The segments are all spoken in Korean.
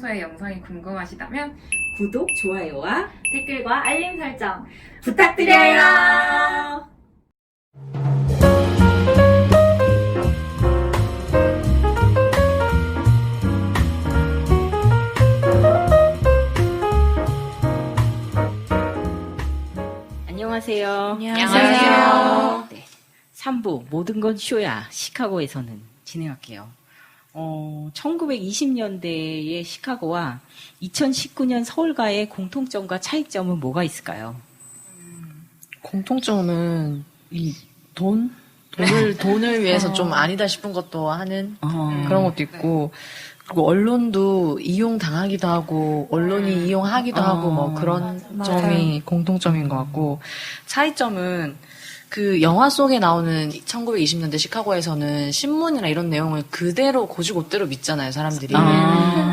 평소에 영상이 궁금하시다면 구독, 좋아요와 댓글과 알림 설정 부탁드려요. 안녕하세요. 안녕하세요. 네, 3부 모든 건 쇼야 시카고에서는 진행할게요. 1920년대의 시카고와 2019년 서울과의 공통점과 차이점은 뭐가 있을까요? 공통점은 돈을 위해서 좀 아니다 싶은 것도 하는 그런 것도 있고, 그리고 언론도 이용당하기도 하고, 언론이 이용하기도 하고, 뭐 그런 점이 공통점인 것 같고, 차이점은 그 영화 속에 나오는 1920년대 시카고에서는 신문이나 이런 내용을 그대로 고지고대로 믿잖아요, 사람들이.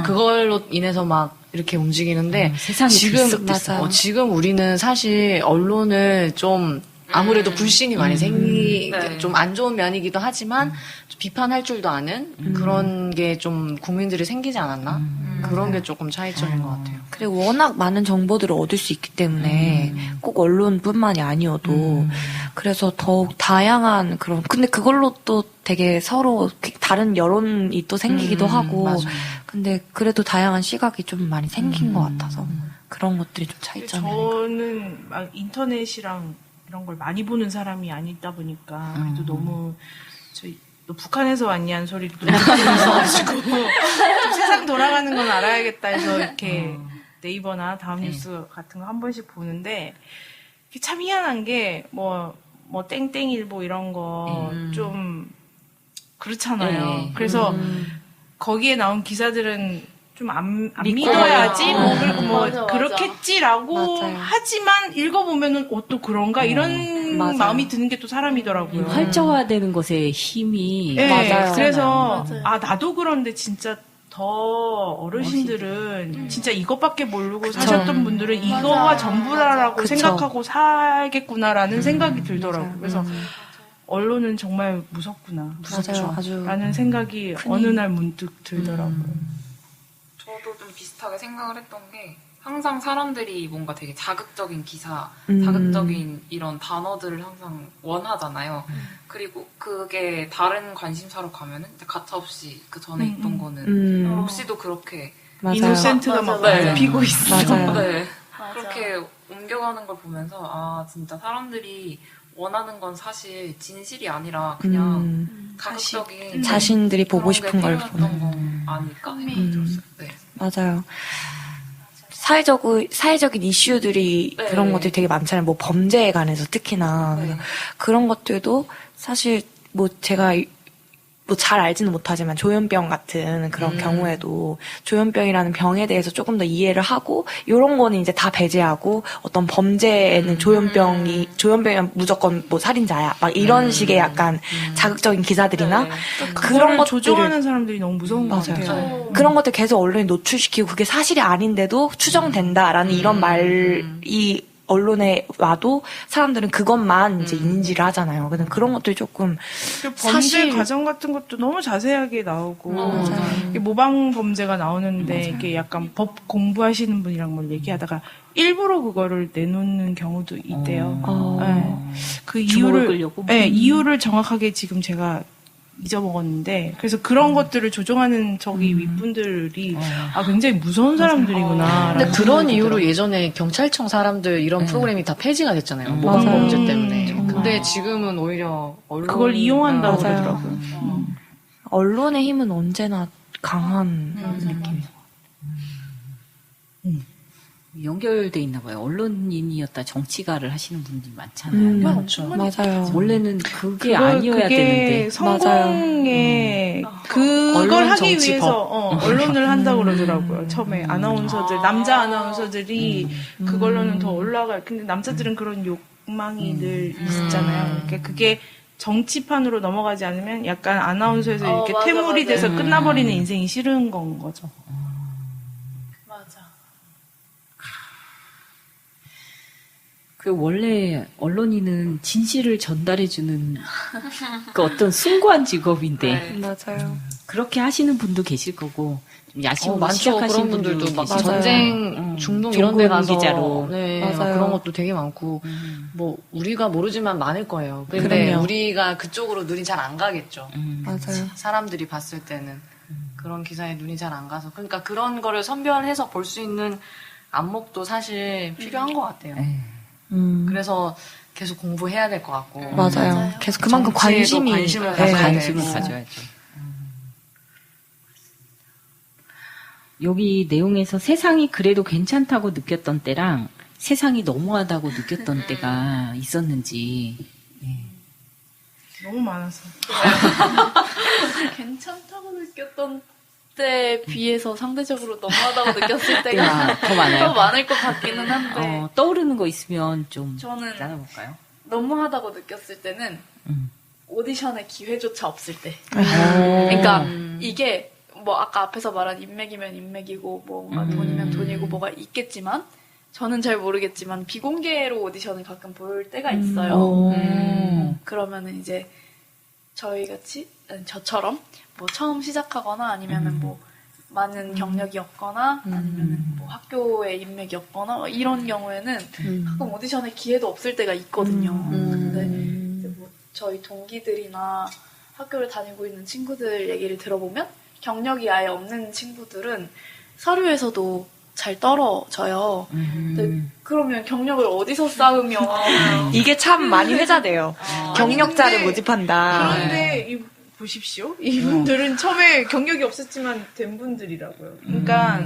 그걸로 인해서 막 이렇게 움직이는데, 세상이 들썩들썩. 지금 우리는 사실 언론을 좀 아무래도 불신이 많이 네. 좀 안 좋은 면이기도 하지만 좀 비판할 줄도 아는 그런 게 좀 국민들이 생기지 않았나? 그런 게 조금 차이점인 것 같아요. 그리고 워낙 많은 정보들을 얻을 수 있기 때문에 꼭 언론뿐만이 아니어도 그래서 더욱 다양한 그런 근데 그걸로 또 되게 서로 다른 여론이 또 생기기도 하고 맞아요. 근데 그래도 다양한 시각이 좀 많이 생긴 것 같아서 그런 것들이 좀 차이점이에요. 저는 막 인터넷이랑 이런 걸 많이 보는 사람이 아니다 보니까 그래도 너무 너 북한에서 왔냐는 소리도 들어가지고 좀 세상 돌아가는 건 알아야겠다 해서 이렇게 네이버나 다음 뉴스 같은 거 한 번씩 보는데 참 희한한 게 뭐 땡땡일보 이런 거 좀 그렇잖아요. 네. 그래서 거기에 나온 기사들은 좀 안 믿어야지 맞아. 그렇겠지라고 맞아요. 하지만 읽어보면은 또 그런가 이런 맞아요. 마음이 드는 게 또 사람이더라고요. 활성화되는 것의 힘이 네, 맞아요. 그래서 맞아요. 나도 그런데 진짜 더 어르신들은 진짜 이것밖에 모르고 사셨던 분들은 이거가 맞아. 전부라고 그쵸. 생각하고 살겠구나라는 생각이 들더라고요. 그래서 언론은 정말 무섭구나. 맞아요. 아주 라는 생각이 어느 날 문득 들더라고요. 저도 좀 비슷하게 생각을 했던 게 항상 사람들이 뭔가 되게 자극적인 기사, 음. 자극적인 이런 단어들을 항상 원하잖아요. 그리고 그게 다른 관심사로 가면은 이제 가차없이 그 전에 있던 거는 혹시도 그렇게 맞아요. 이노센트가 막 맞아요. 밟히고 있어. 맞아요. 네, 맞아. 그렇게 옮겨가는 걸 보면서 진짜 사람들이 원하는 건 사실 진실이 아니라 그냥 자극적인 자신들이 보고 그런 게 싶은 걸 필요했던 보는 거 아닐까 생각이 들었어요. 네. 맞아요. 사회적인 이슈들이 네. 그런 것들이 되게 많잖아요. 뭐 범죄에 관해서 특히나. 네. 그래서 그런 것들도 사실 뭐 제가 뭐 잘 알지는 못하지만 조현병 같은 그런 경우에도 조현병이라는 병에 대해서 조금 더 이해를 하고 요런 거는 이제 다 배제하고 어떤 범죄에는 조현병이면 무조건 뭐 살인자야. 막 이런 식의 약간 자극적인 기사들이나 네. 그런 것들을 조종하는 사람들이 너무 무서운 것 맞아요. 같아요. 그런 것들 계속 언론에 노출시키고 그게 사실이 아닌데도 추정된다라는 이런 말이 언론에 와도 사람들은 그것만 이제 인지를 하잖아요. 근데 그런 것들이 조금 그 범죄 사실- 과정 같은 것도 너무 자세하게 나오고 맞아요. 이게 모방 범죄가 나오는데 이게 약간 법 공부하시는 분이랑 뭘 얘기하다가 일부러 그거를 내놓는 경우도 있대요. 네. 그 주목을 이유를 끌려고? 이유를 정확하게 지금 제가 잊어먹었는데 그래서 그런 것들을 조종하는 저기 윗분들이 굉장히 무서운 사람들이구나. 근데 그런 이유로 예전에 경찰청 사람들 이런 프로그램이 다 폐지가 됐잖아요. 모방범죄 때문에. 근데 지금은 오히려 언론 그걸 이용한다고 맞아요. 그러더라고요. 언론의 힘은 언제나 강한 느낌이에요. 연결돼 있나 봐요. 언론인이었다 정치가를 하시는 분들이 많잖아요. 맞아요. 원래는 그게 아니어야 그게 되는데. 성공에 그걸 언론 하기 정치법. 위해서 언론을 한다고 그러더라고요. 처음에 아나운서들 남자 아나운서들이 그걸로는 더 올라갈. 근데 남자들은 그런 욕망이 늘 있잖아요. 그러니까 그게 정치판으로 넘어가지 않으면 약간 아나운서에서 이렇게 맞아, 퇴물이 맞아. 돼서 끝나버리는 인생이 싫은 건 거죠. 맞아. 그 원래 언론인은 진실을 전달해주는 그 어떤 숭고한 직업인데 네. 맞아요. 그렇게 하시는 분도 계실 거고 좀 야심으로 많죠. 시작하신 그런 분들도 막 계시고. 전쟁 중동 이런 데 가서 기자로. 네, 막 맞아요. 그런 것도 되게 많고 뭐 우리가 모르지만 많을 거예요. 근데 그럼요. 우리가 그쪽으로 눈이 잘 안 가겠죠. 맞아요. 사람들이 봤을 때는 그런 기사에 눈이 잘 안 가서 그러니까 그런 거를 선별해서 볼 수 있는 안목도 사실 필요한 것 같아요. 그래서 계속 공부해야 될 것 같고 맞아요. 계속 그만큼 정치에도 관심을 관심을 네. 가져야 관심을 되고. 가져야죠. 여기 내용에서 세상이 그래도 괜찮다고 느꼈던 때랑 세상이 너무하다고 느꼈던 때가 있었는지. 너무 많아서. 괜찮다고 느꼈던 때에 비해서 상대적으로 너무하다고 느꼈을 때가 더 많아요. 더 많을 것 같기는 한데 떠오르는 거 있으면 좀 저는 나눠볼까요? 너무하다고 느꼈을 때는 음. 오디션에 기회조차 없을 때. 어. 그러니까 이게 뭐 아까 앞에서 말한 인맥이면 인맥이고 뭐가 돈이면 돈이고 뭐가 있겠지만 저는 잘 모르겠지만 비공개로 오디션을 가끔 볼 때가 있어요. 그러면은 이제 저희 같이 저처럼 뭐 처음 시작하거나 아니면은 뭐 많은 경력이 없거나 아니면은 뭐 학교에 인맥이 없거나 뭐 이런 경우에는 가끔 오디션에 기회도 없을 때가 있거든요. 근데 이제 뭐 저희 동기들이나 학교를 다니고 있는 친구들 얘기를 들어보면 경력이 아예 없는 친구들은 서류에서도 잘 떨어져요. 근데 그러면 경력을 어디서 쌓으면 이게 참 많이 회자돼요. 경력자를 근데- 모집한다. 그런데 보십시오. 이분들은 처음에 경력이 없었지만 된 분들이라고요. 그러니까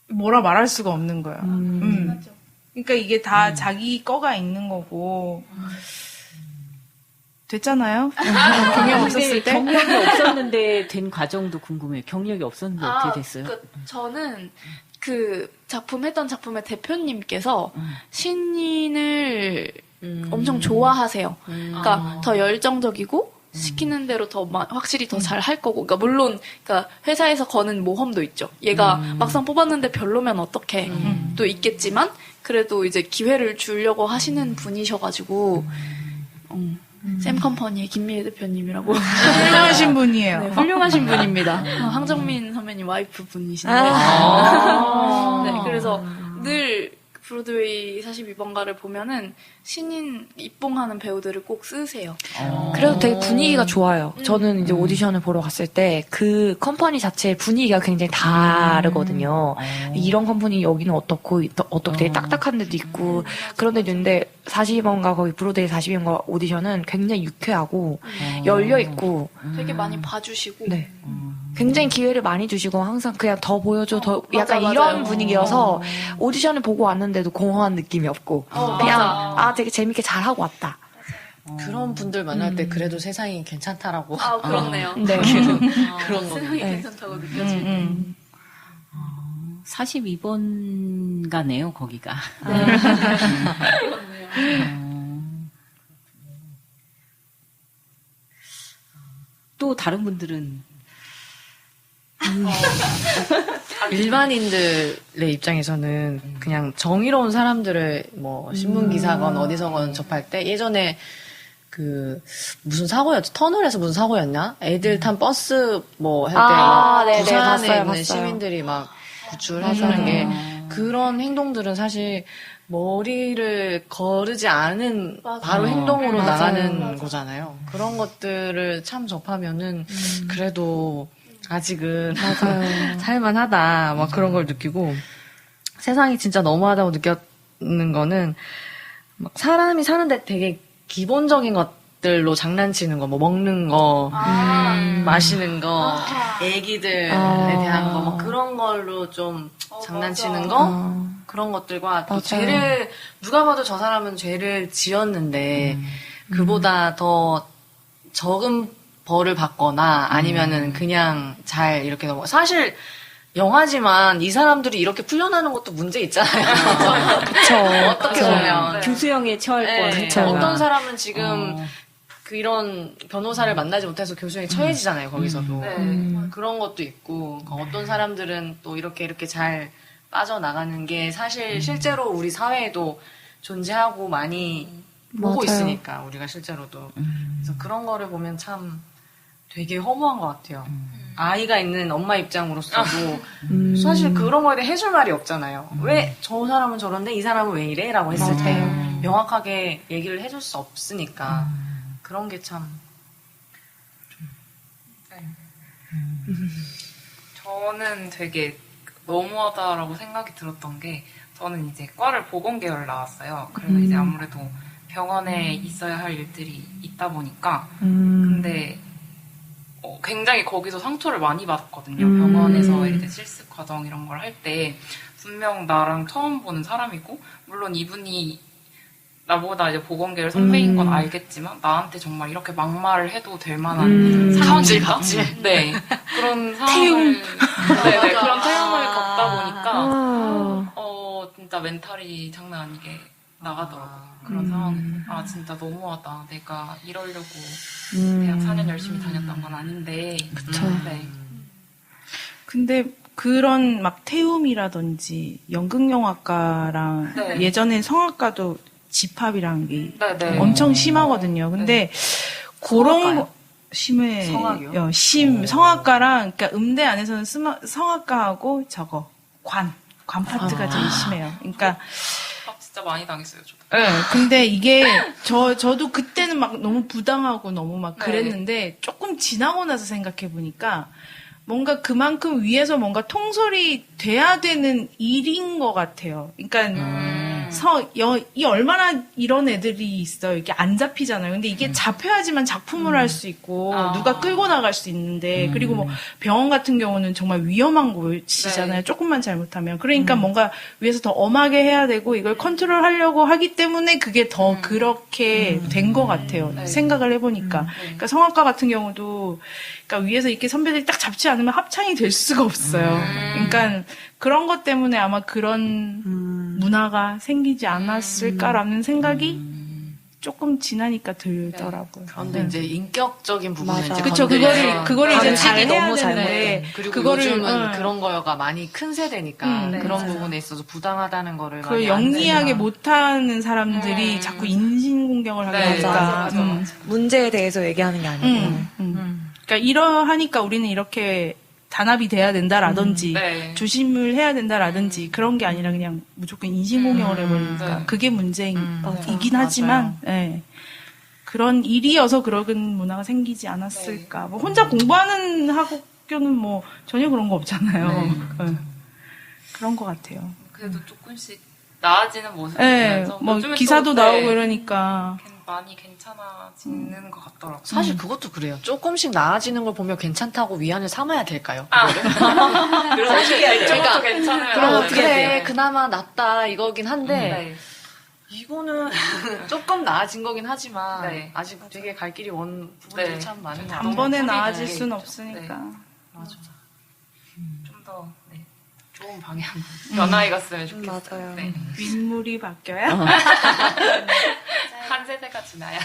뭐라 말할 수가 없는 거야. 맞죠. 그러니까 이게 다 자기 거가 있는 거고 됐잖아요. 경력 없었을 때. 경력이 없었는데 된 과정도 궁금해요. 경력이 없었는데 어떻게 됐어요? 저는 그 했던 작품의 대표님께서 신인을 엄청 좋아하세요. 그러니까 더 열정적이고 시키는 대로 더 확실히 더 잘 할 거고. 그러니까 물론 그러니까 회사에서 거는 모험도 있죠. 얘가 막상 뽑았는데 별로면 어떡해. 또 있겠지만 그래도 이제 기회를 주려고 하시는 분이셔가지고 샘 컴퍼니의 김미애 대표님이라고 훌륭하신 분이에요. 네, 훌륭하신 분입니다. 황정민 선배님 와이프 분이신데. 네, 그래서 늘 브로드웨이 42번가를 보면은 신인 입봉하는 배우들을 꼭 쓰세요. 그래도 되게 분위기가 좋아요. 저는 이제 오디션을 보러 갔을 때 그 컴퍼니 자체의 분위기가 굉장히 다르거든요. 이런 컴퍼니 여기는 어떻고 어떻게 되게 딱딱한 데도 있고 그런 데도 있는데 42번가 거기 브로드웨이 42번가 오디션은 굉장히 유쾌하고 열려 있고 되게 많이 봐주시고. 네. 굉장히 기회를 많이 주시고 항상 그냥 더 보여줘 더 맞아, 약간 맞아요. 이런 분위기여서 오디션을 보고 왔는데도 공허한 느낌이 없고 그냥 맞아. 되게 재밌게 잘하고 왔다. 그런 분들 만날 때 그래도 세상이 괜찮다라고 아, 그렇네요. 네. 그런 거. 세상이 네. 괜찮다고 느껴질 때. 42번가네요, 거기가. 또 다른 분들은 일반인들의 입장에서는 그냥 정의로운 사람들을 뭐 신문 기사건 어디서건 접할 때 예전에 그 무슨 사고였지 터널에서 무슨 사고였냐 애들 탄 버스 뭐 할 때 막 네네, 부산에 있는 봤어요. 시민들이 막 구출해주는 게 그런 행동들은 사실 머리를 거르지 않은 맞아요. 바로 행동으로 맞아요. 나가는 맞아요. 거잖아요. 그런 것들을 참 접하면은 그래도 아직은 맞아요. 살만하다 막 그런 걸 느끼고 세상이 진짜 너무하다고 느꼈는 거는 막 사람이 사는데 되게 기본적인 것들로 장난치는 거 뭐 먹는 거 마시는 거 애기들에 대한 거 뭐 그런 걸로 좀 장난치는 거 그런 것들과 또 맞아요. 죄를 누가 봐도 저 사람은 죄를 지었는데 그보다 더 적은 벌을 받거나 아니면은 그냥 잘 이렇게 넘어. 사실 영화지만 이 사람들이 이렇게 풀려나는 것도 문제 있잖아요. 그쵸. 어떻게 보면. 교수형에 처할 네. 뻔. 어떤 사람은 지금 그런 변호사를 만나지 못해서 교수형에 처해지잖아요, 거기서도. 그런 것도 있고, 어떤 사람들은 또 이렇게 잘 빠져나가는 게 사실 실제로 우리 사회에도 존재하고 많이 보고 맞아요. 있으니까, 우리가 실제로도. 그래서 그런 거를 보면 참 되게 허무한 것 같아요. 아이가 있는 엄마 입장으로서도 사실 그런 거에 대해 해줄 말이 없잖아요. 왜 저 사람은 저런데 이 사람은 왜 이래? 라고 했을 때 명확하게 얘기를 해줄 수 없으니까 그런 게 참 저는 되게 너무하다라고 생각이 들었던 게 저는 이제 과를 보건계열 나왔어요. 그래서 이제 아무래도 병원에 있어야 할 일들이 있다 보니까 근데 굉장히 거기서 상처를 많이 받았거든요. 병원에서 이제 실습 과정 이런 걸 할 때 분명 나랑 처음 보는 사람이고 물론 이분이 나보다 이제 보건계열 선배인 건 알겠지만 나한테 정말 이렇게 막말을 해도 될 만한 상황이다. 네 그런 상황을 네네 그런 태움을 겪다 보니까 진짜 멘탈이 장난 아니게 나가더라고요. 그런 상황에 진짜 너무하다. 내가 이러려고 대학 4년 열심히 다녔던 건 아닌데. 그쵸. 네. 근데 그런 막 태움이라든지 연극영화과랑 네. 예전에 성악과도 집합이라는 게 네. 엄청 심하거든요. 근데 그런 성악과요? 거 심해. 성악이요? 성악과랑 그러니까 음대 안에서는 성악과하고 저거 관 파트가 제일 심해요. 그러니까 진짜 많이 당했어요. 저도. 네, 근데 이게 저도 그때는 막 너무 부당하고 너무 막 네. 그랬는데 조금 지나고 나서 생각해 보니까 뭔가 그만큼 위에서 뭔가 통솔이 돼야 되는 일인 것 같아요. 그러니까 이 얼마나 이런 애들이 있어요. 이게 안 잡히잖아요. 근데 이게 잡혀야지만 작품을 할 수 있고 누가 끌고 나갈 수 있는데 그리고 뭐 병원 같은 경우는 정말 위험한 곳이잖아요. 네. 조금만 잘못하면. 그러니까 뭔가 위에서 더 엄하게 해야 되고 이걸 컨트롤하려고 하기 때문에 그게 더 그렇게 된 것 같아요. 네. 생각을 해보니까. 그러니까 성악과 같은 경우도 그러니까 위에서 이렇게 선배들이 딱 잡지 않으면 합창이 될 수가 없어요. 그러니까 그런 것 때문에 아마 그런 문화가 생기지 않았을까라는 생각이 조금 지나니까 들더라고요. 그런데 이제 인격적인 부분은 맞아. 이제 그쵸, 건드려서 그거를 이제 방식이 잘 해야 너무 되는데 그리고 그거를 요즘은 그런 거가 많이 큰 세대니까 네, 그런 맞아요. 부분에 있어서 부당하다는 거를 그걸 많이 안 영리하게 되니까. 못하는 사람들이 자꾸 인신공격을 하게 네, 하니까 맞아. 문제에 대해서 얘기하는 게 아니고. 그러니까 이러하니까 우리는 이렇게 단합이 돼야 된다라든지 네. 조심을 해야 된다라든지 그런 게 아니라 그냥 무조건 인신공격을 해버리니까 네. 그게 문제이긴 맞아요. 하지만 예. 그런 일이어서 그런 문화가 생기지 않았을까. 뭐 혼자 공부하는 학교는 뭐 전혀 그런 거 없잖아요. 예. 그런 것 같아요. 그래도 조금씩 나아지는 모습을 예, 보면서 뭐 요즘에 기사도 또, 나오고 네, 이러니까 많이 괜찮아지는 것 같더라고요. 사실 그것도 그래요. 조금씩 나아지는 걸 보면 괜찮다고 위안을 삼아야 될까요? 그래서 사실 그러니까 괜찮으면 그럼 어떻게 그래 돼요? 그나마 낫다 이거긴 한데 네. 이거는 조금 나아진 거긴 하지만 네. 아직 되게 갈 길이 먼 부분들이 네. 참 많은 것 같아요. 단번에 너무 나아질 네. 수는 없으니까. 맞아. 좀 더 좋은 방향 변화해 갔으면 좋겠어요. 맞아요. 네. 윗물이 바뀌어야? 한 세대가 지나야.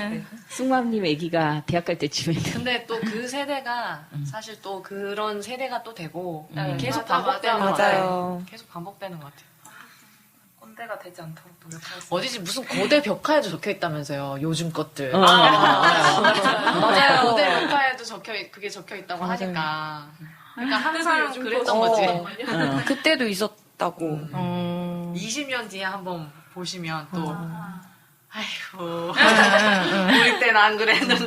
네. 숭맘님 아기가 대학 갈 때쯤에는 근데 또 그 세대가 사실 또 그런 세대가 또 되고 계속 맞아, 반복되는 맞아. 것 같아요. 맞아요. 계속 반복되는 것 같아요. 꼰대가 되지 않도록 노력할 수. 어디지 무슨 고대 벽화에도 적혀 있다면서요. 요즘 것들. 맞아요. 고대 벽화에도 그게 적혀 있다고 하니까. 그러니까 항상 그랬던 거지. 그때도 있었다고. 20년 뒤에 한번 보시면 또 아이고 우리 때는 안 그랬는데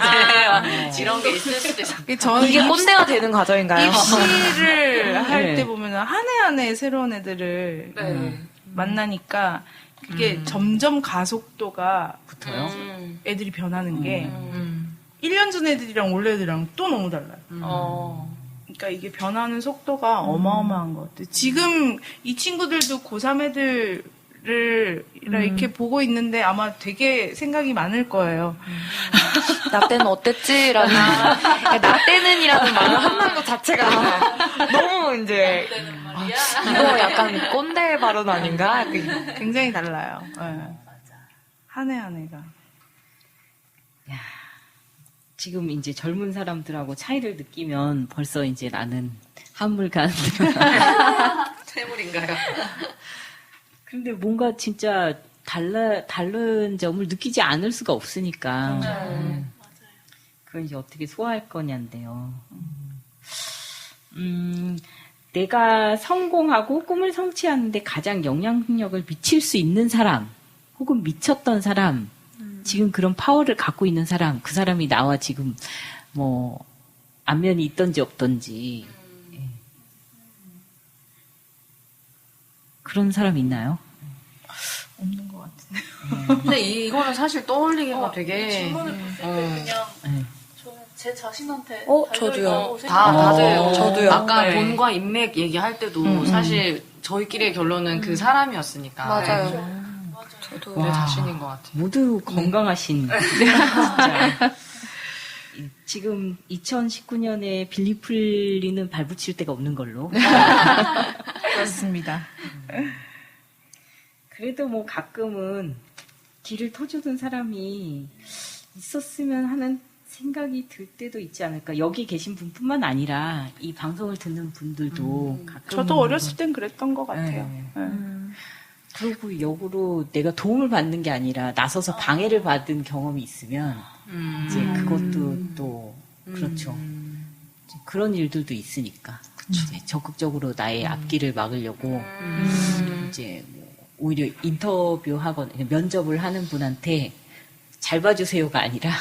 이런 게 있을 수도 있어. 저는 이게 꼰대가 되는 과정인가요? 입시를 할 네. 때 보면 한 해 한 해 새로운 애들을 네. 만나니까 그게 점점 가속도가 붙어요. 애들이 변하는 게 1년 전 애들이랑 올 애들이랑 또 너무 달라요. 그러니까 이게 변하는 속도가 어마어마한 것 같아요. 지금 이 친구들도 고3 애들을 이렇게 보고 있는데 아마 되게 생각이 많을 거예요. 나 때는 어땠지라는 나 때는이라는 말을 한다는 것 자체가 너무 이제 이거 약간 꼰대 발언 아닌가? 굉장히 달라요. 한 해 한 해가. 지금 이제 젊은 사람들하고 차이를 느끼면 벌써 이제 나는 한물간. 세물인가요? 근데 뭔가 진짜 다른 점을 느끼지 않을 수가 없으니까. 그걸 이제 어떻게 소화할 거냐인데요. 내가 성공하고 꿈을 성취하는데 가장 영향력을 미칠 수 있는 사람, 혹은 미쳤던 사람, 지금 그런 파워를 갖고 있는 사람, 그 사람이 나와 지금 뭐 안면이 있던지 없던지 그런 사람 있나요? 없는 것 같은데. 근데 이거는 사실 떠올리기가 되게 질문을 볼 때 그냥 네. 저는 제 자신한테 저도요. 다들 저도요. 아까 네. 돈과 인맥 얘기할 때도 사실 저희끼리의 결론은 그 사람이었으니까. 맞아요. 저도 내 자신인 것 같아요. 모두 건강하신 진짜 지금 2019년에 빌리 풀리는 발붙일 데가 없는 걸로. 그렇습니다. 그래도 뭐 가끔은 길을 터주는 사람이 있었으면 하는 생각이 들 때도 있지 않을까. 여기 계신 분뿐만 아니라 이 방송을 듣는 분들도 가끔. 저도 어렸을 땐 그랬던 것 같아요. 네. 그리고 역으로 내가 도움을 받는 게 아니라 나서서 방해를 받은 경험이 있으면 이제 그것도 또 그렇죠. 이제 그런 일들도 있으니까 이제 적극적으로 나의 앞길을 막으려고 이제 뭐 오히려 인터뷰하거나 면접을 하는 분한테 잘 봐주세요가 아니라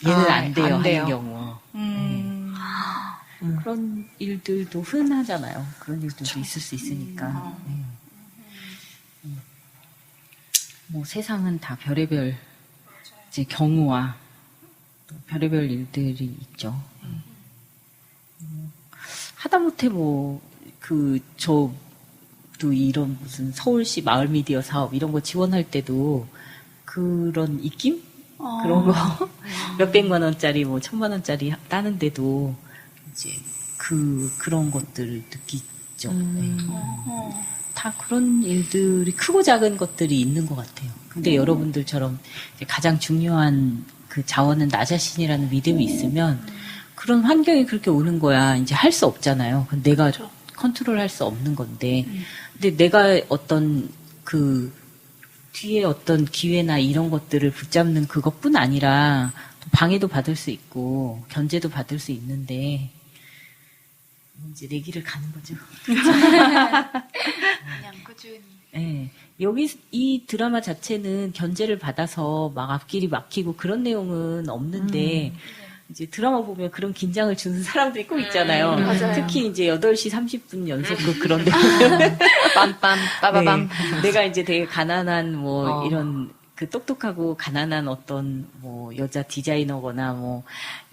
얘는 안 돼요 하는 경우. 그런 일들도 흔하잖아요. 그런 일들도 있을 수 있으니까. 뭐 세상은 다 별의별 이제 경우와 또 별의별 일들이 있죠. 하다못해 뭐 저도 이런 무슨 서울시 마을 미디어 사업 이런 거 지원할 때도 그런 입김 그런 거 몇백만 원짜리 뭐 1,000만 원짜리 따는데도 이제 그런 것들을 느끼죠. 다 그런 일들이 크고 작은 것들이 있는 것 같아요. 근데 여러분들처럼 이제 가장 중요한 그 자원은 나 자신이라는 믿음이 있으면 그런 환경이 그렇게 오는 거야. 이제 할 수 없잖아요. 내가 컨트롤할 수 없는 건데. 근데 내가 어떤 그 뒤에 어떤 기회나 이런 것들을 붙잡는 그것뿐 아니라 방해도 받을 수 있고 견제도 받을 수 있는데 이제 내 길을 가는 거죠. 그냥 꾸준히. 네. 여기 이 드라마 자체는 견제를 받아서 막 앞길이 막히고 그런 내용은 없는데 이제 드라마 보면 그런 긴장을 주는 사람들이 꼭 있잖아요. 특히 이제 8시 30분 연속극 그런 데는 빰빰 빠바밤. 네. 내가 이제 되게 가난한 뭐 이런 그 똑똑하고 가난한 어떤 뭐 여자 디자이너거나 뭐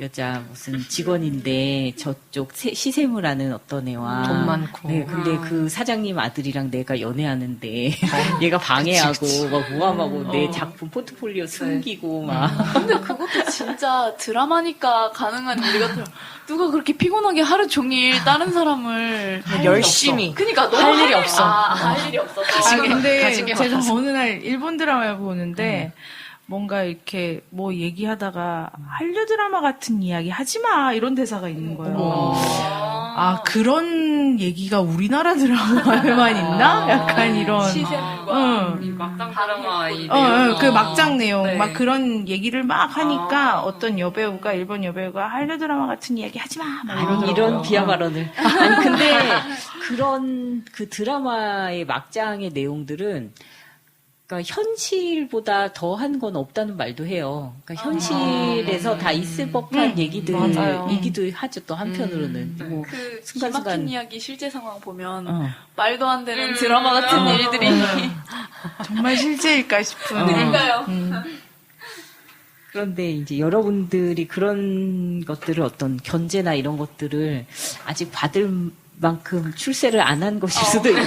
여자 무슨 직원인데 저쪽 시세무라는 어떤 애와 돈 많고. 네, 근데 그 사장님 아들이랑 내가 연애하는데 얘가 방해하고 막 모함하고 내 작품 포트폴리오 숨기고 막 근데 그것도 진짜 드라마니까 가능한 일 같아요. 누가 그렇게 피곤하게 하루 종일 다른 사람을 열심히. 그니까 할 일이 없어. 할 일이 없어. 근데 제가 어느 날 일본 드라마를 보는데 뭔가 이렇게 뭐 얘기하다가 한류 드라마 같은 이야기 하지 마 이런 대사가 있는 거예요. 아 그런 얘기가 우리나라 드라마에만 있나? 약간 이런. 시샘과 이 막장 드라마 이 그 막장 내용 네. 막 그런 얘기를 막 하니까 어떤 여배우가 일본 여배우가 한류 드라마 같은 이야기 하지 마. 막 이러더라고요. 이런 비하 발언을. 아니 근데 그런 그 드라마의 막장의 내용들은 그러니까 현실보다 더한 건 없다는 말도 해요. 그러니까 현실에서 다 있을 법한 얘기들이기도 하죠. 또 한편으로는 뭐 그 순간순간- 기막힌 이야기 실제 상황 보면 말도 안 되는 드라마 같은 일들이 정말 실제일까 싶은. 그러니까요. 그런데 이제 여러분들이 그런 것들을 어떤 견제나 이런 것들을 아직 받을 만큼 출세를 안 한 것일 수도 있고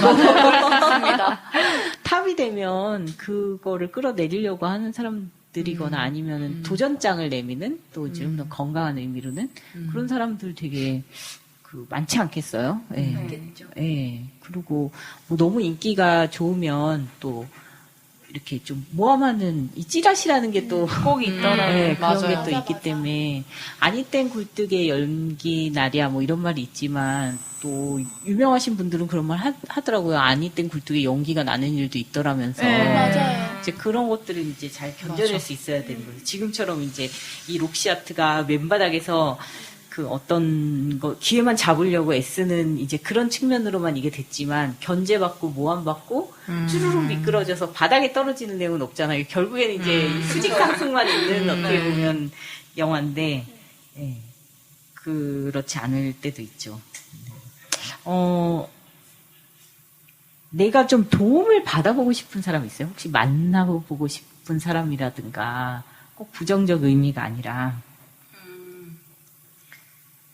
탑이 되면 그거를 끌어내리려고 하는 사람들이거나 아니면은 도전장을 내미는 또 좀 더 건강한 의미로는 그런 사람들 되게 그 많지 않겠어요? 예. 예. 그리고 뭐 너무 인기가 좋으면 또 이렇게 좀 모함하는 이 찌라시라는 게 또 꼭 있더라고요. 네, 그런 맞아요. 게 또 있기 때문에 아니 땐 굴뚝에 연기 날이야 뭐 이런 말이 있지만 또 유명하신 분들은 그런 말 하더라고요. 아니 땐 굴뚝에 연기가 나는 일도 있더라면서. 맞아요. 이제 그런 것들을 이제 잘 견뎌낼 수 있어야 되는 거예요. 지금처럼 이제 이 록시아트가 맨바닥에서 그 어떤 거 기회만 잡으려고 애쓰는 이제 그런 측면으로만 이게 됐지만 견제받고 모함받고 쭈루룩 미끄러져서 바닥에 떨어지는 내용은 없잖아요. 결국에는 이제 수직 상승만 있는 어떻게 보면 영화인데 예, 그렇지 않을 때도 있죠. 내가 좀 도움을 받아보고 싶은 사람 있어요? 혹시 만나보고 싶은 사람이라든가 꼭 부정적 의미가 아니라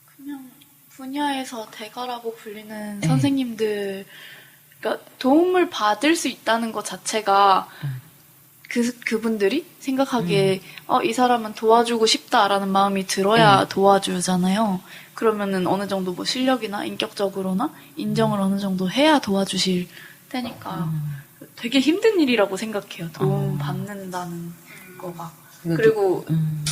그냥 분야에서 대가라고 불리는 선생님들, 그러니까 도움을 받을 수 있다는 것 자체가 그분들이 생각하기에 이 사람은 도와주고 싶다라는 마음이 들어야 도와주잖아요. 그러면은 어느 정도 뭐 실력이나 인격적으로나 인정을 어느 정도 해야 도와주실 테니까 되게 힘든 일이라고 생각해요. 도움 받는다는 거가. 그리고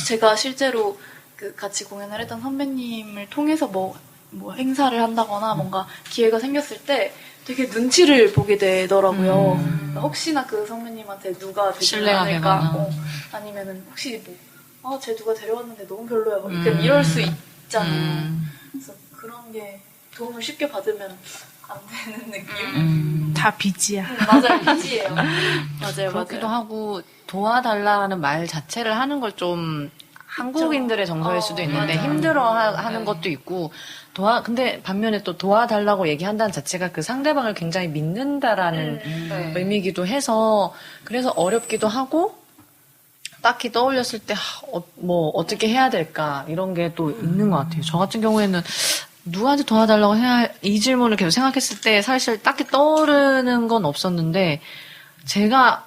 제가 실제로 그 같이 공연을 했던 선배님을 통해서 뭐 행사를 한다거나 뭔가 기회가 생겼을 때 되게 눈치를 보게 되더라고요. 혹시나 그 선배님한테 누가 되지 신뢰가 않을까? 되거나. 아니면은 혹시 쟤 누가 데려왔는데 너무 별로야. 막 이럴 수 있잖아요. 그래서 그런 게 도움을 쉽게 받으면 안 되는 느낌? 다 빚이야. 맞아요, 빚이에요. 맞아요, 그렇기도 맞아요. 하고 도와달라는 말 자체를 하는 걸 좀 한국인들의 정서일 수도 있는데 맞아요. 힘들어하는 것도 있고 근데 반면에 또 도와달라고 얘기한다는 자체가 그 상대방을 굉장히 믿는다라는 의미이기도 해서 그래서 어렵기도 하고 딱히 떠올렸을 때 뭐 어떻게 해야 될까 이런 게 또 있는 것 같아요. 저 같은 경우에는 누구한테 도와달라고 이 질문을 계속 생각했을 때 사실 딱히 떠오르는 건 없었는데 제가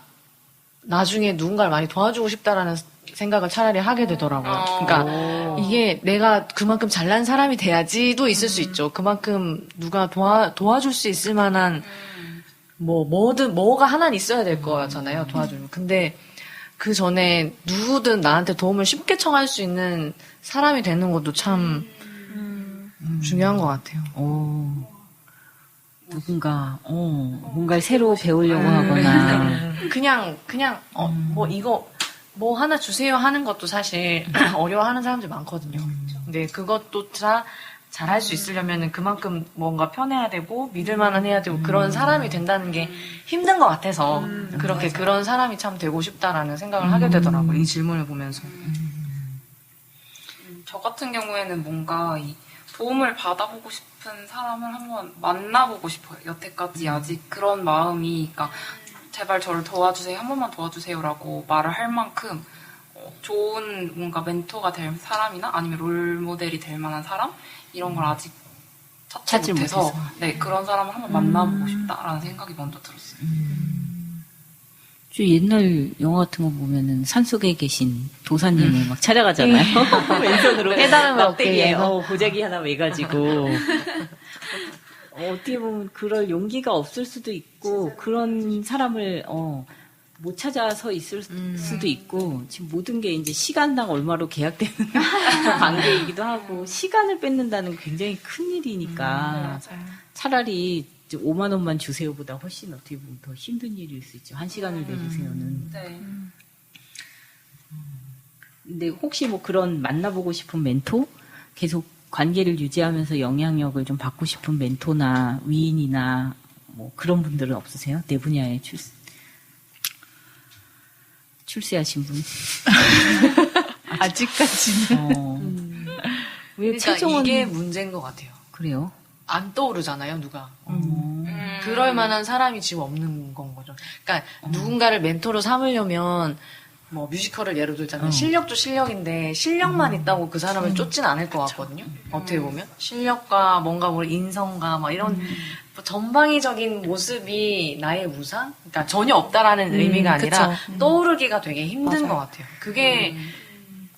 나중에 누군가를 많이 도와주고 싶다라는 생각을 차라리 하게 되더라고요. 그러니까 이게 내가 그만큼 잘난 사람이 돼야지도 있을 수 있죠. 그만큼 누가 도와줄 수 있을 만한 뭐가 하나는 있어야 될 거잖아요. 도와주면. 근데 그 전에 누구든 나한테 도움을 쉽게 청할 수 있는 사람이 되는 것도 참 중요한 것 같아요. 누군가 뭔가를 새로 배우려고 하거나 그냥 뭐 하나 주세요 하는 것도 사실 어려워하는 사람들이 많거든요. 근데 그것도 잘할 수 있으려면 그만큼 뭔가 편해야 되고 믿을만한 해야 되고 그런 사람이 된다는 게 힘든 것 같아서 그렇게 그런 사람이 참 되고 싶다라는 생각을 하게 되더라고요. 이 질문을 보면서. 저 같은 경우에는 뭔가 이 도움을 받아보고 싶은 사람을 한번 만나보고 싶어요. 여태까지 아직 그런 마음이, 그러니까 제발 저를 도와주세요, 한 번만 도와주세요라고 말을 할 만큼 좋은 뭔가 멘토가 될 사람이나 아니면 롤모델이 될 만한 사람 이런 걸 아직 찾지 못해서 네, 그런 사람을 한번 만나보고 싶다라는 생각이 먼저 들었어요. 저 옛날 영화 같은 거 보면은 산속에 계신 도사님을 막 찾아가잖아요. 왼손으로 깨달음을 막대기에 얻기 보자기 하나 매가지고 어떻게 보면 그럴 용기가 없을 수도 있고 그런 사람을 못 찾아서 있을 수도 있고 지금 모든 게 이제 시간당 얼마로 계약되는 관계이기도 하고 시간을 뺏는다는 굉장히 큰 일이니까 차라리 5만 원만 주세요보다 훨씬 어떻게 보면 더 힘든 일일 수 있죠. 1시간을 내주세요는. 네. 근데 혹시 뭐 그런 만나보고 싶은 멘토? 계속 관계를 유지하면서 영향력을 좀 받고 싶은 멘토나 위인이나 뭐 그런 분들은 없으세요? 내 분야에 출세하신 분? 아직까지는. 그러니까 이게 문제인 것 같아요. 그래요? 안 떠오르잖아요, 누가. 그럴 만한 사람이 지금 없는 건 거죠. 그러니까 누군가를 멘토로 삼으려면 뭐 뮤지컬을 예로 들자면 실력도 실력인데 실력만 있다고 그 사람을 쫓진 않을 것 같거든요. 어떻게 보면 실력과 뭔가 뭐 인성과 막 이런 뭐 전방위적인 모습이 나의 우상? 그러니까 전혀 없다라는 의미가 아니라 떠오르기가 되게 힘든 것 같아요. 그게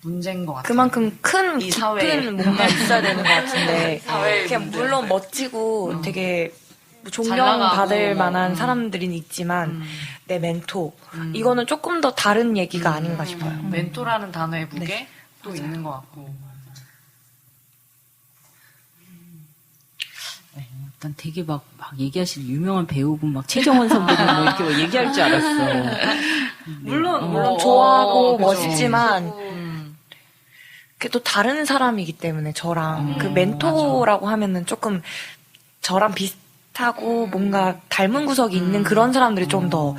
문제인 것 같아요. 그만큼 큰 이 사회에. 깊은 뭔가 있어야 되는 것 같은데 그냥 물론 멋지고 되게 뭐 잘 나가고. 존경받을 만한 사람들은 있지만 내 멘토 이거는 조금 더 다른 얘기가 아닌가 싶어요. 멘토라는 단어의 무게 네. 또 있는 것 같고. 일단 되게 막 얘기하시는 유명한 배우분 막 최정원 선배님 뭐 이렇게 막 얘기할 줄 알았어. 물론 좋아하고 그죠. 멋있지만 그게 또 다른 사람이기 때문에 저랑 그 멘토라고 하면은 조금 저랑 비슷하고 뭔가 닮은 구석이 있는 그런 사람들이 좀 더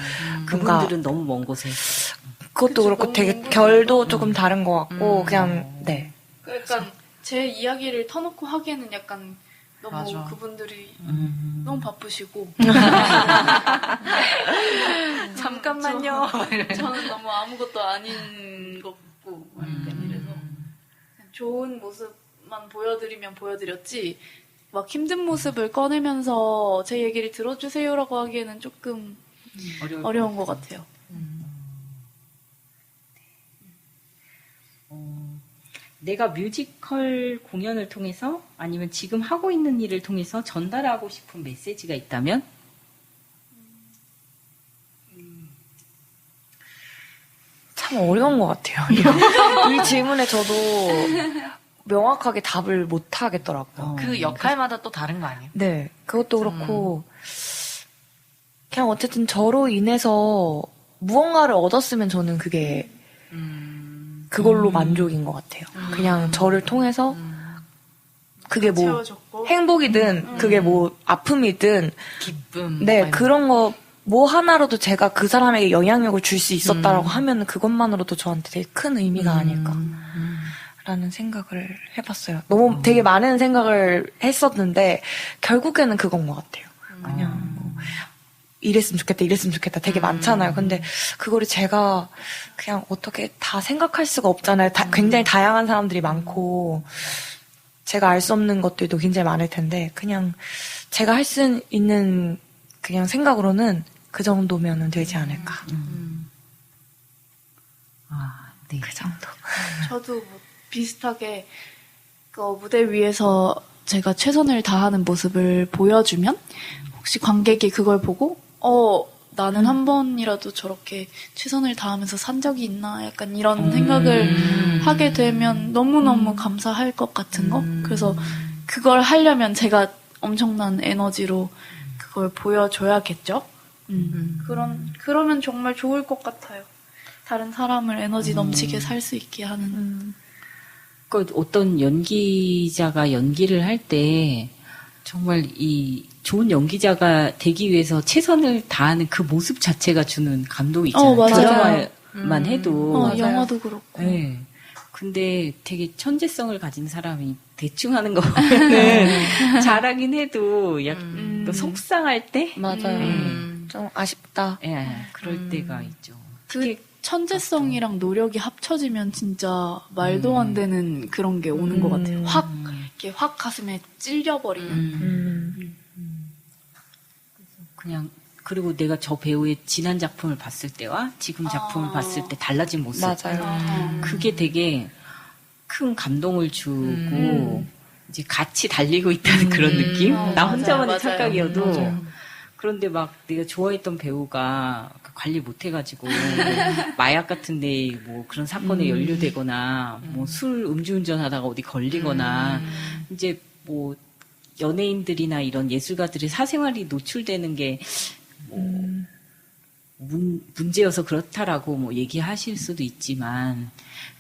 뭔가 그분들은 너무 먼 곳에. 그것도 그렇고 되게 결도 조금 다른 것 같고 그냥 네. 약간 제 이야기를 터놓고 하기에는 약간 너무 맞아. 그분들이 너무 바쁘시고 잠깐만요. 저는 너무 아무것도 아닌 것 같고 약간 이래서 그냥 좋은 모습만 보여드리면 보여드렸지 막 힘든 모습을 꺼내면서 제 얘기를 들어주세요라고 하기에는 조금 어려운 것 같아요. 내가 뮤지컬 공연을 통해서 아니면 지금 하고 있는 일을 통해서 전달하고 싶은 메시지가 있다면? 참 어려운 것 같아요. 이 질문에 저도 명확하게 답을 못 하겠더라고요. 그 역할마다 또 다른 거 아니에요? 네, 그것도 그렇고 그냥 어쨌든 저로 인해서 무언가를 얻었으면 저는 그게 그걸로 만족인 것 같아요. 그냥 저를 통해서 그게 뭐 채워졌고 행복이든 그게 뭐 아픔이든 기쁨. 네 그런 거 뭐 하나로도 제가 그 사람에게 영향력을 줄 수 있었다라고 하면 그것만으로도 저한테 되게 큰 의미가 아닐까라는 생각을 해봤어요. 너무 되게 많은 생각을 했었는데 결국에는 그건 것 같아요. 그냥 뭐 이랬으면 좋겠다 되게 많잖아요. 근데 그거를 제가 그냥 어떻게 다 생각할 수가 없잖아요. 굉장히 다양한 사람들이 많고 제가 알 수 없는 것들도 굉장히 많을 텐데 그냥 제가 할 수 있는 그냥 생각으로는 그 정도면은 되지 않을까. 네. 그 정도. 저도 뭐 비슷하게 그 무대 위에서 제가 최선을 다하는 모습을 보여주면 혹시 관객이 그걸 보고 나는 한 번이라도 저렇게 최선을 다하면서 산 적이 있나 약간 이런 생각을 하게 되면 너무너무 감사할 것 같은 거. 그래서 그걸 하려면 제가 엄청난 에너지로 그걸 보여줘야겠죠. 그러면 정말 좋을 것 같아요. 다른 사람을 에너지 넘치게 살 수 있게 하는. 그 어떤 연기자가 연기를 할 때 정말 이 좋은 연기자가 되기 위해서 최선을 다하는 그 모습 자체가 주는 감동이 있잖아요. 맞아요. 드라마만 해도. 영화도 그렇고. 네. 근데 되게 천재성을 가진 사람이 대충 하는 거 보면은 잘하긴 해도 약간 또 속상할 때? 맞아요. 좀 아쉽다. 예, 그럴 때가 있죠. 그 천재성이랑 노력이 합쳐지면 진짜 말도 안 되는 그런 게 오는 것 같아요. 확 가슴에 찔려버리는. 그냥 그리고 내가 저 배우의 지난 작품을 봤을 때와 지금 작품을 봤을 때 달라진 모습. 맞아요. 그게 되게 큰 감동을 주고 이제 같이 달리고 있다는 그런 느낌? 나 혼자만의 맞아요. 착각이어도 맞아요. 그런데 막 내가 좋아했던 배우가 관리 못해가지고 마약 같은데 뭐 그런 사건에 연루되거나 뭐 술 음주운전하다가 어디 걸리거나 이제 뭐 연예인들이나 이런 예술가들의 사생활이 노출되는 게 문제여서 그렇다라고 뭐 얘기하실 수도 있지만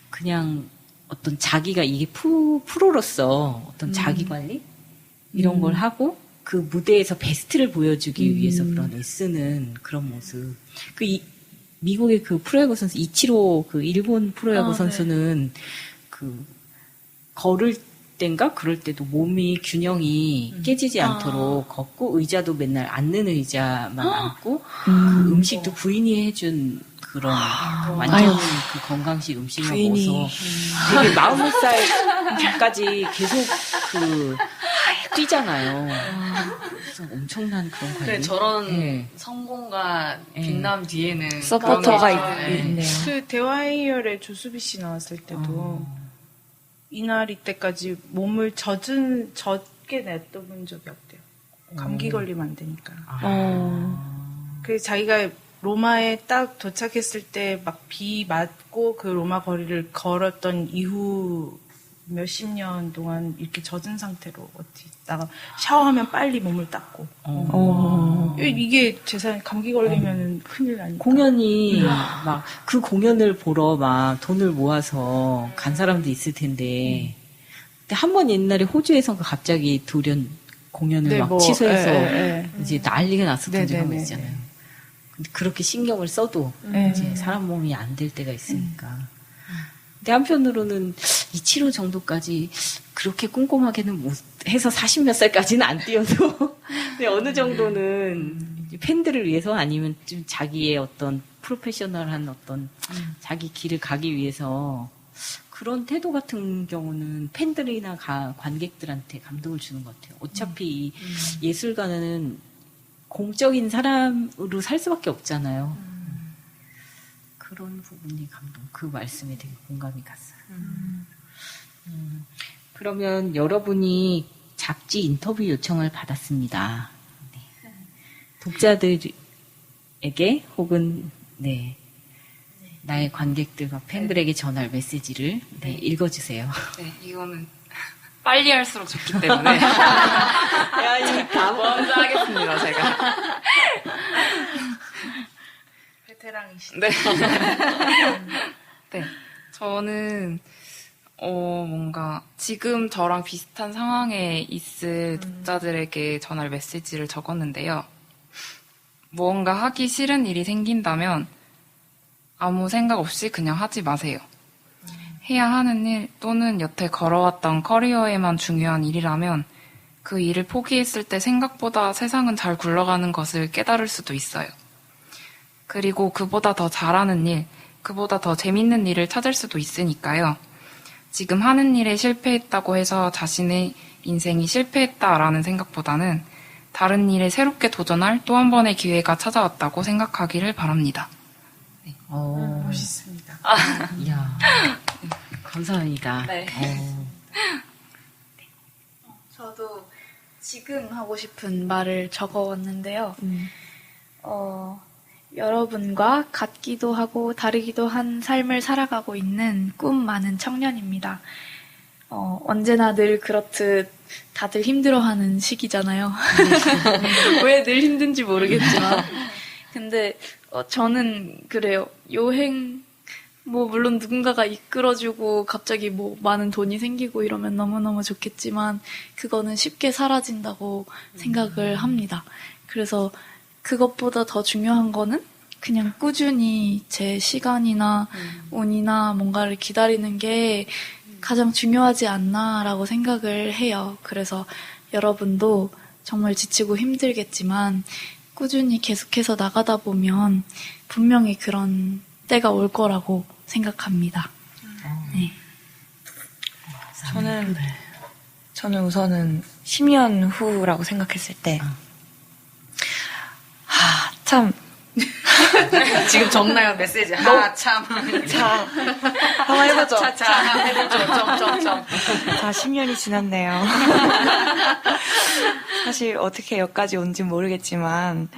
그냥 어떤 자기가 이게 프로로서 어떤 자기 관리 이런 걸 하고 그 무대에서 베스트를 보여주기 위해서 그런 애쓰는 그런 모습. 미국의 그 프로야구 선수 이치로 그 일본 프로야구 선수는 그 걸을 땐가 그럴 때도 몸이 균형이 깨지지 않도록 걷고 의자도 맨날 앉는 의자만 앉고 그 음식도 부인이 해준 그런 완전 그 건강식 음식만 먹어서 되게 40살까지 계속 그 뛰잖아요. 그래서 엄청난 그런 관리. 그래, 저런 네. 성공과 빛남 뒤에는 서포터가 그런 게 있죠. 있네요. 그 대화의 이열에 조수비 씨 나왔을 때도 이날 이때까지 몸을 젖게 냅둬본 적이 없대요. 감기 걸리면 안 되니까. 그래서 자기가 로마에 딱 도착했을 때 막 비 맞고 그 로마 거리를 걸었던 이후 몇십 년 동안 이렇게 젖은 상태로 어디 있다가 샤워하면 빨리 몸을 닦고. 이게 감기 걸리면 큰일 나니까. 공연이 막 그 공연을 보러 막 돈을 모아서 간 사람도 있을 텐데. 근데 한 번 옛날에 호주에서 갑자기 돌연 공연을 네, 막 뭐, 취소해서 이제 난리가 났었던 적이 한번 네. 있잖아요. 근데 그렇게 신경을 써도 이제 사람 몸이 안 될 때가 있으니까. 근데 한편으로는 이 치료 정도까지 그렇게 꼼꼼하게는 못 해서 40몇 살까지는 안 뛰어도 근데 어느 정도는 팬들을 위해서 아니면 좀 자기의 어떤 프로페셔널한 어떤 자기 길을 가기 위해서 그런 태도 같은 경우는 팬들이나 관객들한테 감동을 주는 것 같아요. 어차피 이 예술가는 공적인 사람으로 살 수밖에 없잖아요. 그런 부분이 그 말씀에 되게 공감이 갔어요. 그러면 여러분이 잡지 인터뷰 요청을 받았습니다. 네. 독자들에게 혹은 나의 관객들과 팬들에게 전할 메시지를 읽어주세요. 네, 이거는 빨리 할수록 좋기 때문에 먼저 하겠습니다, 제가. 베테랑이시죠. 네. 네. 저는 뭔가 지금 저랑 비슷한 상황에 있을 독자들에게 전할 메시지를 적었는데요. 무언가 하기 싫은 일이 생긴다면 아무 생각 없이 그냥 하지 마세요. 해야 하는 일 또는 여태 걸어왔던 커리어에만 중요한 일이라면 그 일을 포기했을 때 생각보다 세상은 잘 굴러가는 것을 깨달을 수도 있어요. 그리고 그보다 더 잘하는 일, 그보다 더 재밌는 일을 찾을 수도 있으니까요. 지금 하는 일에 실패했다고 해서 자신의 인생이 실패했다라는 생각보다는 다른 일에 새롭게 도전할 또 한 번의 기회가 찾아왔다고 생각하기를 바랍니다. 네. 멋있습니다. 이야, 감사합니다. 네. 저도 지금 하고 싶은 말을 적어왔는데요. 여러분과 같기도 하고 다르기도 한 삶을 살아가고 있는 꿈 많은 청년입니다. 언제나 늘 그렇듯 다들 힘들어하는 시기잖아요. 왜 늘 힘든지 모르겠지만. 근데 저는 그래요. 여행 물론 누군가가 이끌어주고 갑자기 많은 돈이 생기고 이러면 너무너무 좋겠지만 그거는 쉽게 사라진다고 생각을 합니다. 그래서 그것보다 더 중요한 거는 그냥 꾸준히 제 시간이나 운이나 뭔가를 기다리는 게 가장 중요하지 않나라고 생각을 해요. 그래서 여러분도 정말 지치고 힘들겠지만 꾸준히 계속해서 나가다 보면 분명히 그런 때가 올 거라고 생각합니다. 네. 저는 우선은 10년 후라고 생각했을 때, 참. 지금 적나요, 메시지. 참. 한번 해보죠. 해보죠. 자, 10년이 지났네요. 사실 어떻게 여기까지 온지 모르겠지만,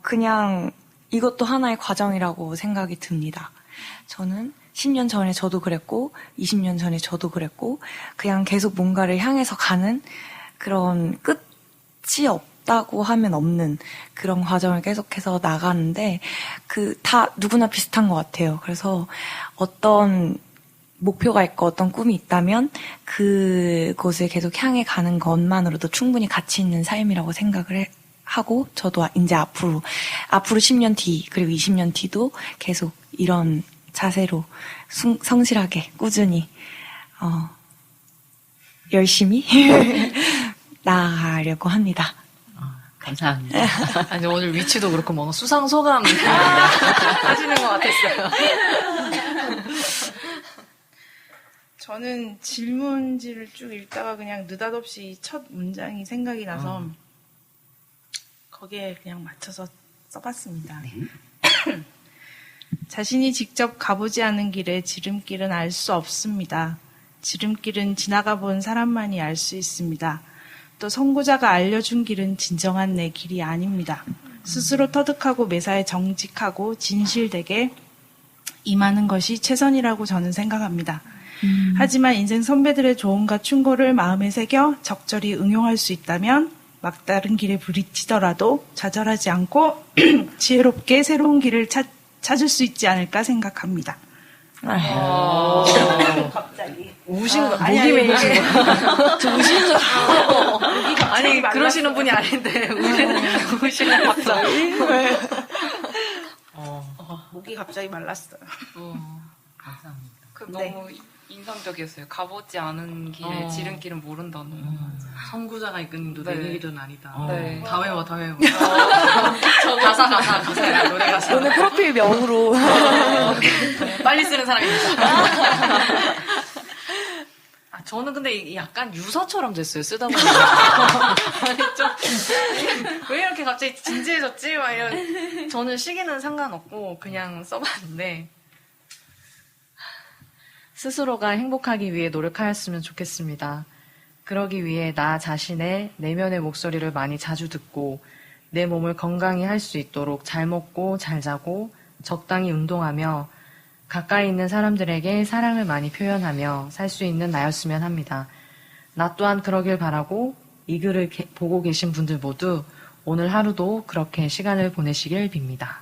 그냥 이것도 하나의 과정이라고 생각이 듭니다. 저는 10년 전에 저도 그랬고, 20년 전에 저도 그랬고, 그냥 계속 뭔가를 향해서 가는 그런 끝이 없다고 하면 없는 그런 과정을 계속해서 나가는데, 다 누구나 비슷한 것 같아요. 그래서 어떤 목표가 있고 어떤 꿈이 있다면 그곳을 계속 향해 가는 것만으로도 충분히 가치 있는 삶이라고 생각을 하고, 저도 이제 앞으로 10년 뒤 그리고 20년 뒤도 계속 이런 자세로 성실하게 꾸준히 열심히 나아가려고 합니다. 감사합니다. 아니, 오늘 위치도 그렇고 뭔가 수상소감 느낌이 하시는 것 같았어요. 저는 질문지를 쭉 읽다가 그냥 느닷없이 첫 문장이 생각이 나서 거기에 그냥 맞춰서 써봤습니다. 자신이 직접 가보지 않은 길에 지름길은 알 수 없습니다. 지름길은 지나가 본 사람만이 알 수 있습니다. 또 선구자가 알려준 길은 진정한 내 길이 아닙니다. 스스로 터득하고 매사에 정직하고 진실되게 임하는 것이 최선이라고 저는 생각합니다. 하지만 인생 선배들의 조언과 충고를 마음에 새겨 적절히 응용할 수 있다면 막다른 길에 부딪히더라도 좌절하지 않고 지혜롭게 새로운 길을 찾을 수 있지 않을까 생각합니다. 갑자기 우신 거, 아니, 목이 메이신 아니, 거. 저 우시는 줄 알고. 아니, 그러시는 분이 아닌데, 우시는 갑자기. 목이 갑자기 말랐어요. 감사합니다. 너무 인상적이었어요. 가보지 않은 길에 지름길은 모른다는. 선구자가 이끄는 도 네. 내 길은 아니다. 네. 다 외워. 가사. 노래 가사. 오늘 프로필 명으로. 빨리 쓰는 사람입니다. 저는 근데 약간 유서처럼 됐어요, 쓰다 보니까. 아니, 왜 이렇게 갑자기 진지해졌지? 막 이런. 저는 시기는 상관없고, 그냥 써봤는데, 스스로가 행복하기 위해 노력하였으면 좋겠습니다. 그러기 위해 나 자신의 내면의 목소리를 많이 자주 듣고, 내 몸을 건강히 할 수 있도록 잘 먹고, 잘 자고, 적당히 운동하며, 가까이 있는 사람들에게 사랑을 많이 표현하며 살 수 있는 나였으면 합니다. 나 또한 그러길 바라고 이 글을 보고 계신 분들 모두 오늘 하루도 그렇게 시간을 보내시길 빕니다.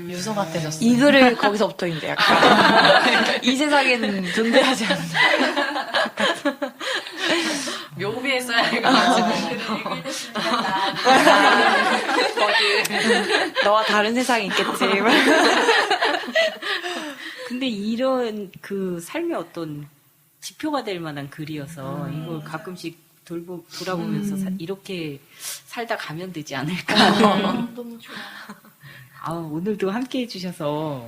유서 같아졌어요. 이 글을 거기서부터 이제 약간 이 세상에는 존재하지 않는 묘비에 써야 할 것 같아요. 너와 다른 세상이 있겠지. 근데 이런 그 삶의 어떤 지표가 될 만한 글이어서 이걸 가끔씩 돌아보면서 이렇게 살다 가면 되지 않을까. 너무 좋아. 오늘도 함께 해주셔서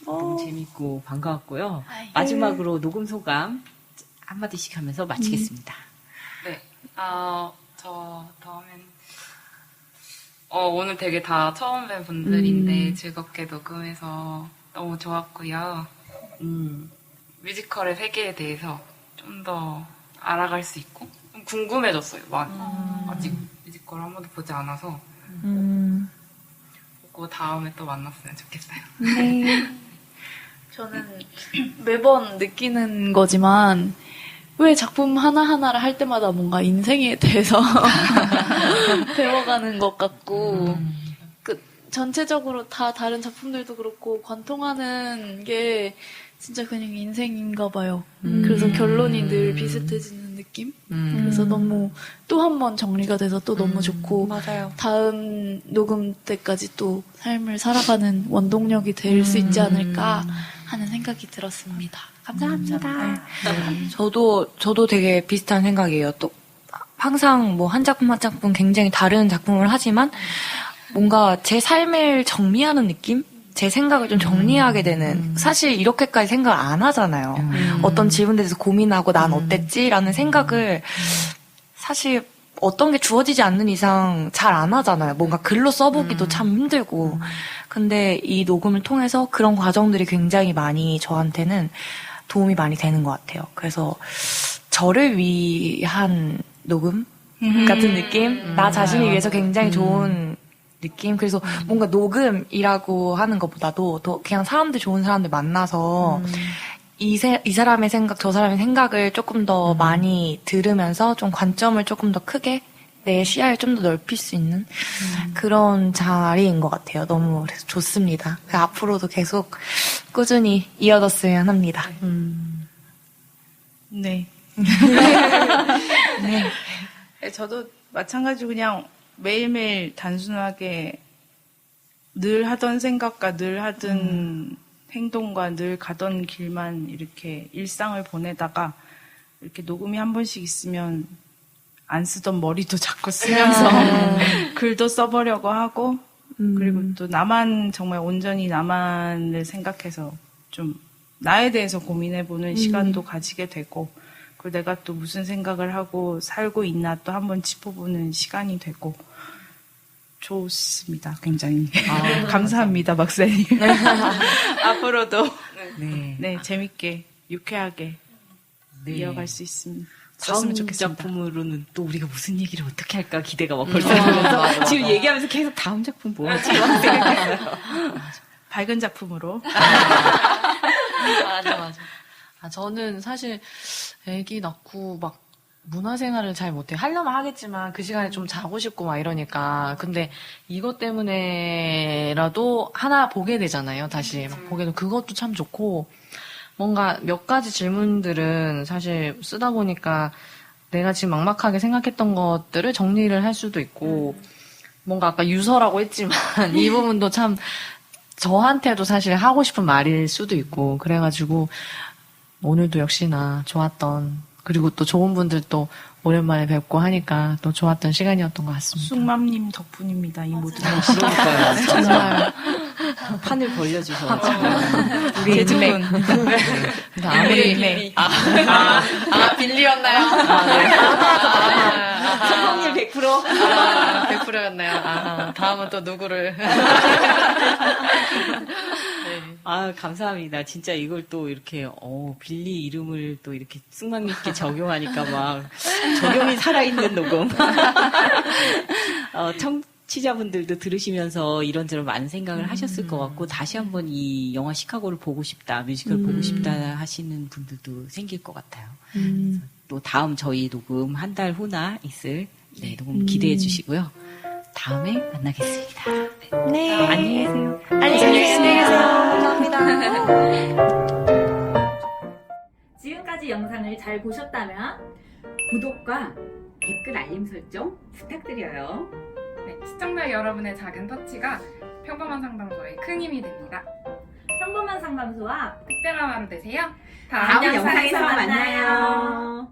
너무 재밌고 반가웠고요. 마지막으로 녹음 소감 한마디씩 하면서 마치겠습니다. 네. 저 다음엔 오늘 되게 다 처음 뵌 분들인데 즐겁게 녹음해서 너무 좋았고요. 뮤지컬의 세계에 대해서 좀 더 알아갈 수 있고 좀 궁금해졌어요. 많이. 아직 뮤지컬 한 번도 보지 않아서 보고 다음에 또 만났으면 좋겠어요. 저는 매번 느끼는 거지만 왜 작품 하나하나를 할 때마다 뭔가 인생에 대해서 배워가는 것 같고 전체적으로 다 다른 작품들도 그렇고 관통하는 게 진짜 그냥 인생인가 봐요. 그래서 결론이 늘 비슷해지는 느낌? 그래서 너무 또 한 번 정리가 돼서 또 너무 좋고 맞아요. 다음 녹음 때까지 또 삶을 살아가는 원동력이 될 수 있지 않을까 하는 생각이 들었습니다. 감사합니다. 저도 되게 비슷한 생각이에요. 또 항상 뭐 한 작품 한 작품 굉장히 다른 작품을 하지만 뭔가 제 삶을 정리하는 느낌? 제 생각을 좀 정리하게 되는, 사실 이렇게까지 생각을 안 하잖아요. 어떤 질문에 대해서 고민하고 난 어땠지? 라는 생각을 사실 어떤 게 주어지지 않는 이상 잘 안 하잖아요. 뭔가 글로 써보기도 참 힘들고. 근데 이 녹음을 통해서 그런 과정들이 굉장히 많이 저한테는 도움이 많이 되는 것 같아요. 그래서 저를 위한 녹음 같은 느낌? 나 자신을 위해서 굉장히 좋은 느낌? 그래서 뭔가 녹음이라고 하는 것보다도 더 그냥 좋은 사람들 만나서 이 사람의 생각, 저 사람의 생각을 조금 더 많이 들으면서 좀 관점을 조금 더 크게 내 시야를 좀 더 넓힐 수 있는 그런 자리인 것 같아요. 너무 그래서 좋습니다. 앞으로도 계속 꾸준히 이어졌으면 합니다. 네. 네. 저도 마찬가지로 그냥 매일매일 단순하게 늘 하던 생각과 늘 하던 행동과 늘 가던 길만 이렇게 일상을 보내다가 이렇게 녹음이 한 번씩 있으면 안 쓰던 머리도 자꾸 쓰면서 글도 써보려고 하고 그리고 또 나만 정말 온전히 나만을 생각해서 좀 나에 대해서 고민해보는 시간도 가지게 되고 그리고 내가 또 무슨 생각을 하고 살고 있나 또 한번 짚어보는 시간이 되고 좋습니다. 굉장히. 감사합니다, 박사님. 앞으로도 네, 재밌게 유쾌하게 이어갈 수 있습니다. 썼으면 다음 좋겠습니다. 작품으로는 또 우리가 무슨 얘기를 어떻게 할까 기대가 막 벌써 되면서 지금 얘기하면서 계속 다음 작품 뭐 하지? 막 생각했어요. 밝은 작품으로. 맞아. 저는 사실 애기 낳고 막 문화생활을 잘 못해요. 하려면 하겠지만 그 시간에 좀 자고 싶고 막 이러니까. 근데 이것 때문에라도 하나 보게 되잖아요. 다시 막 보게 되면 그것도 참 좋고 뭔가 몇 가지 질문들은 사실 쓰다 보니까 내가 지금 막막하게 생각했던 것들을 정리를 할 수도 있고 뭔가 아까 유서라고 했지만 이 부분도 참 저한테도 사실 하고 싶은 말일 수도 있고 그래가지고 오늘도 역시나 좋았던 그리고 또 좋은 분들 또 오랜만에 뵙고 하니까 또 좋았던 시간이었던 것 같습니다. 쑥맘님 덕분입니다. 이 모든 것이. 그러니까요. 정말 판을 벌려주셔가지고. 우리 인맥. 근데 아무리 빌리였나요? 성공률 100%? 100%였나요? 다음은 또 누구를? 아, 감사합니다. 진짜 이걸 또 이렇게, 빌리 이름을 또 이렇게 쑥막있게 적용하니까 막, 적용이 살아있는 녹음. 청취자분들도 들으시면서 이런저런 많은 생각을 하셨을 것 같고, 다시 한번 이 영화 시카고를 보고 싶다, 뮤지컬 보고 싶다 하시는 분들도 생길 것 같아요. 또 다음 저희 녹음 한 달 후나 있을, 녹음 기대해 주시고요. 다음에 만나겠습니다. 네. 안녕히 계세요. 안녕히 계세요. 감사합니다. 지금까지 영상을 잘 보셨다면 구독과 댓글 알림 설정 부탁드려요. 네, 시청자 여러분의 작은 터치가 평범한 상담소에 큰 힘이 됩니다. 평범한 상담소와 특별한 하루 되세요. 다음 영상에서 만나요.